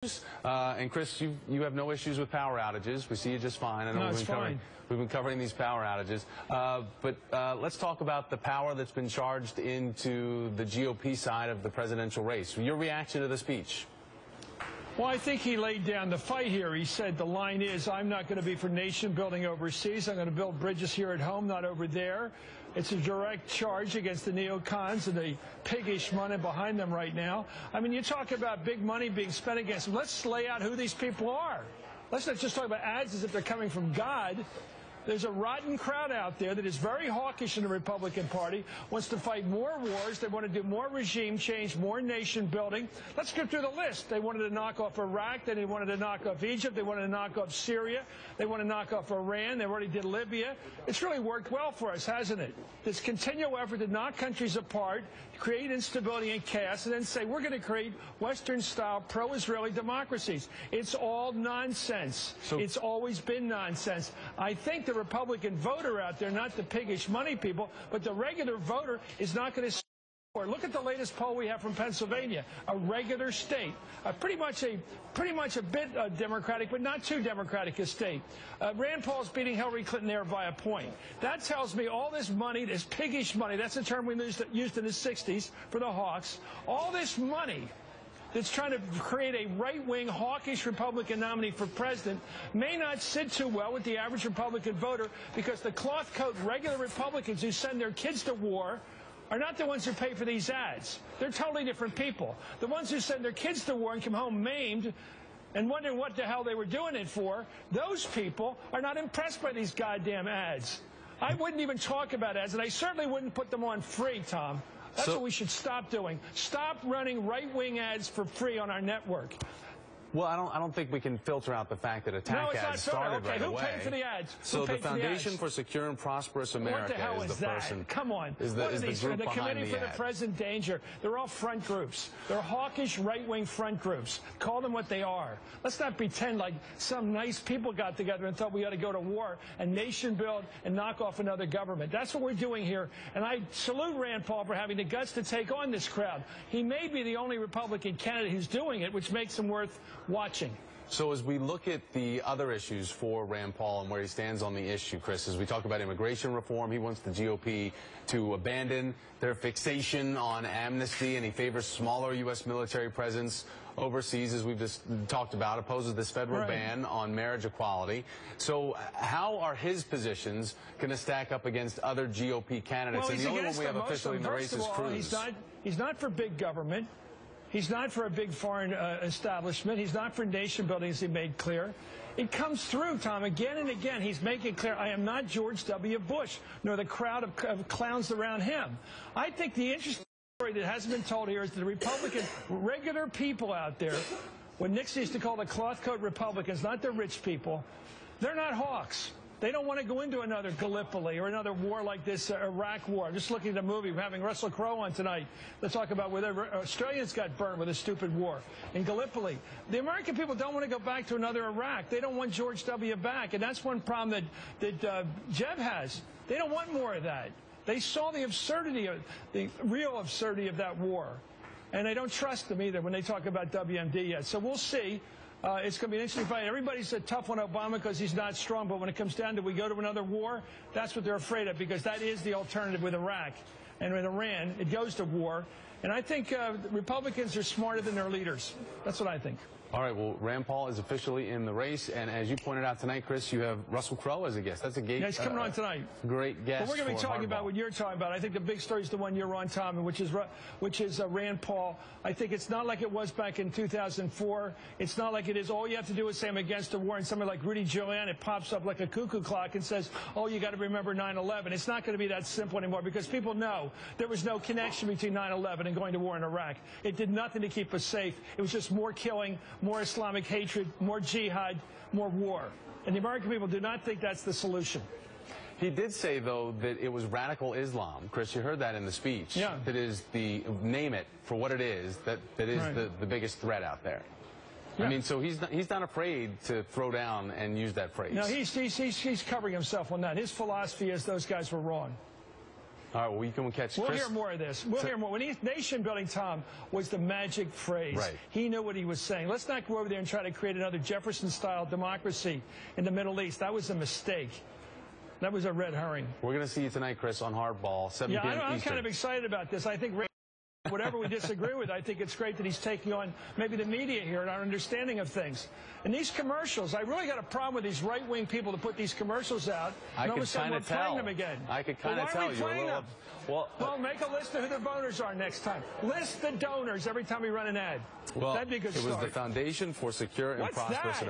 And Chris, you have no issues with power outages. We see you just fine. I know we've been covering these power outages. But let's talk about the power that's been charged into the GOP side of the presidential race. Your reaction to the speech? Well, I think he laid down the fight here. He said the line is, I'm not going to be for nation building overseas. I'm going to build bridges here at home, not over there. It's a direct charge against the neocons and the piggish money behind them right now. I mean, you talk about big money being spent against them. Let's lay out who these people are. Let's not just talk about ads as if they're coming from God. There's a rotten crowd out there that is very hawkish in the Republican Party, wants to fight more wars. They want to do more regime change, more nation building. Let's go through the list. They wanted to knock off Iraq. Then they wanted to knock off Egypt. They wanted to knock off Syria. They want to knock off Iran. They already did Libya. It's really worked well for us, hasn't it? This continual effort to knock countries apart, create instability and chaos, and then say we're going to create Western-style pro-Israeli democracies. It's all nonsense. It's always been nonsense. I think the Republican voter out there, not the piggish money people, but the regular voter is not going to support. Look at the latest poll we have from Pennsylvania, a regular state, pretty much a bit Democratic, but not too Democratic a state. Rand Paul's beating Hillary Clinton there by a point. That tells me all this money, this piggish money, that's a term we used in the 60s for the hawks, all this money that's trying to create a right-wing, hawkish Republican nominee for president may not sit too well with the average Republican voter, because the cloth coat regular Republicans who send their kids to war are not the ones who pay for these ads. They're totally different people. The ones who send their kids to war and come home maimed and wondering what the hell they were doing it for, those people are not impressed by these goddamn ads. I wouldn't even talk about ads, and I certainly wouldn't put them on free, Tom. That's what we should stop doing. Stop running right-wing ads for free on our network. Well, I don't think we can filter out the fact that attack ads started right away. Who paid for the ads? So the Foundation for Secure and Prosperous America is the person. Come on. Is the group behind the Committee for the Present Danger. They're all front groups. They're hawkish right-wing front groups. Call them what they are. Let's not pretend like some nice people got together and thought we ought to go to war and nation build and knock off another government. That's what we're doing here. And I salute Rand Paul for having the guts to take on this crowd. He may be the only Republican candidate who's doing it, which makes him worth watching. So as we look at the other issues for Rand Paul and where he stands on the issue, Chris, as we talk about immigration reform, he wants the GOP to abandon their fixation on amnesty, and he favors smaller U.S. military presence overseas, as we've just talked about, opposes this federal ban on marriage equality. So how are his positions going to stack up against other GOP candidates? Well, and the only one we have officially in the race is Cruz. He's not for big government. He's not for a big foreign establishment. He's not for nation building, as he made clear. It comes through, Tom, again and again. He's making clear, I am not George W. Bush, nor the crowd of clowns around him. I think the interesting story that hasn't been told here is the Republican, regular people out there, what Nixon used to call the cloth coat Republicans, not the rich people, they're not hawks. They don't want to go into another Gallipoli or another war like this Iraq war. I'm just looking at the movie. We're having Russell Crowe on tonight. Let's talk about whether Australians got burned with a stupid war in Gallipoli. The American people don't want to go back to another Iraq. They don't want George W. back. And that's one problem that Jeb has. They don't want more of that. They saw the absurdity, the real absurdity of that war. And they don't trust them either when they talk about WMD yet. So we'll see. It's going to be an interesting fight. Everybody's tough on Obama because he's not strong, but when it comes down to we go to another war, that's what they're afraid of, because that is the alternative with Iraq. And with Iran, it goes to war. And I think Republicans are smarter than their leaders. That's what I think. All right, well, Rand Paul is officially in the race, and as you pointed out tonight, Chris, you have Russell Crowe as a guest. That's a great, he's coming on tonight. Great guest. But we're going to be talking about what you're talking about. I think the big story is the one you're on, Tom, which is Rand Paul. I think it's not like it was back in 2004. It's not like it is. All you have to do is say I'm against the war, and somebody like Rudy Giuliani, it pops up like a cuckoo clock and says, oh, you got to remember 9/11. It's not going to be that simple anymore, because people know there was no connection between 9/11 and going to war in Iraq. It did nothing to keep us safe. It was just more killing, more Islamic hatred, more jihad, more war. And the American people do not think that's the solution. He did say, though, that it was radical Islam. Chris, you heard that in the speech. Yeah. That is the, name it for what it is, that is the biggest threat out there. Yeah. I mean, so he's not afraid to throw down and use that phrase. No, he's covering himself on that. His philosophy is those guys were wrong. All right, well, we can catch We'll Chris. hear more of this. We'll hear more. Nation building, Tom, was the magic phrase. Right. He knew what he was saying. Let's not go over there and try to create another Jefferson-style democracy in the Middle East. That was a mistake. That was a red herring. We're going to see you tonight, Chris, on Hardball, 7 p.m. I'm Eastern. kind of excited about this. I think whatever we disagree with, I think it's great that he's taking on maybe the media here and our understanding of things. And these commercials, I really got a problem with these right-wing people that put these commercials out. I and all of a could sudden kind we're of tell. playing them again. I could kind of Why are tell we you. playing them? Well, make a list of who the donors are next time. List the donors every time we run an ad. That'd be a good it was start. the Foundation for Secure and What's Prosperous that?